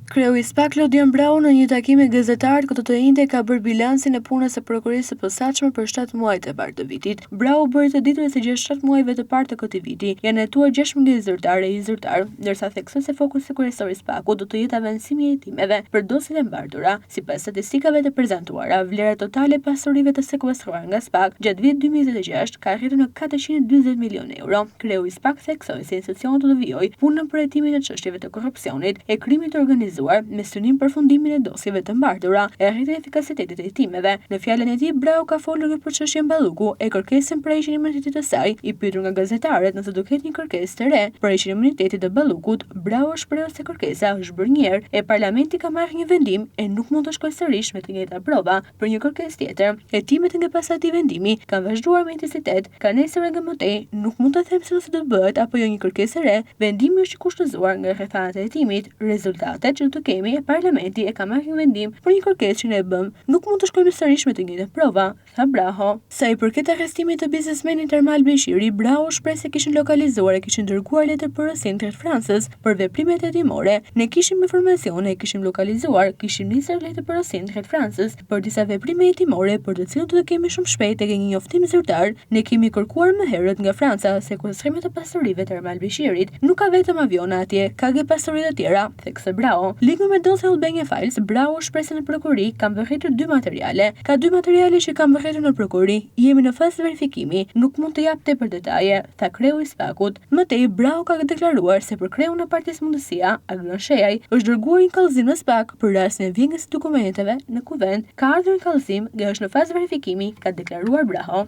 Kreu i SPAK Lodian Brau në një takim me gazetarët këtë të njëjtë ka bërë bilancin e punës së prokurisë së posaçme për 7 muajt e parë të vitit. Brau bëri të ditur se gjatë 7 muajve të parë të këtij viti janë hetuar 16 zyrtarë i zyrtar, ndërsa theksoi se fokusi kryesor i SPAK-ut do të jetë avancimi i hetimeve për dosjet e mbartura. Sipas statistikave të prezantuara, vlera totale e pasurive të sekuestruara nga SPAK gjatë vitit 2026 ka arritur në 440 milionë euro. Kreu i SPAK theksoi se institucioni do të vijojë punën për hetimin e çështjeve të korrupsionit e krimit të organizuar me synim përfundimin e dosjeve të mbartura e arritjen e efikasitetit të hetimeve. Në fjalën e tij, Brau ka folur për çështjen Balluku e kërkesën për heqjen e imunitetit të saj. I pyetur nga gazetarët nëse do ketë një kërkesë të re për heqjen e imunitetit të Ballukut, Brau shpreh se kërkesa është bërë një herë e parlamenti ka marrë një vendim e nuk mund të shkojë sërish me të njëjta prova për një kërkesë tjetër. Hetimet nga pas atij vendimi kanë vazhduar me intensitet, ka nesër nga më tej, nuk mund të them se nëse do bëhet apo jo një kërkesë e re, vendimi është i kushtëzuar nga rrethanat e hetimit. Rezultatet që të kemi e parlamenti e ka marrë një vendim për një kërkesë që ne e bëm. Nuk mund të shkojmë sërish me të njëjtën prova, tha Brau. Sa i përket arrestimit të biznesmenit Ermal Beshiri, Brau shpreh se kishin lokalizuar e kishin dërguar letër porosin drejt Francës për veprimet hetimore. Ne kishim informacione, kishim lokalizuar, kishim nisur letër porosin drejt Francës për disa veprime hetimore për të cilët do të kemi shumë shpejt tek një njoftim zyrtar. Ne kemi kërkuar më herët nga Franca sekuestrimet e pasurive të Ermal Beshirit. Nuk ka vetëm aviona atje, ka dhe pasuri të tjera, theksoi Brau. Lidhur me dosjen Albania Files, Brau shpreh se në prokurori kanë vërtetur 2 materiale. Ka 2 materiale që kanë vërtetur në prokurori. Jemi në fazë verifikimi, nuk mund të jap tepër detaje, tha kreu i SPAK-ut. Më tej, Brau ka deklaruar se për kreun e Partisë Mundësia, Agron Shejaj, është dërguar një kallëzim në SPAK për rastin e vjedhjes së dokumenteve në kuvent. Ka ardhur një kallëzim dhe është në fazë verifikimi, ka deklaruar Brau.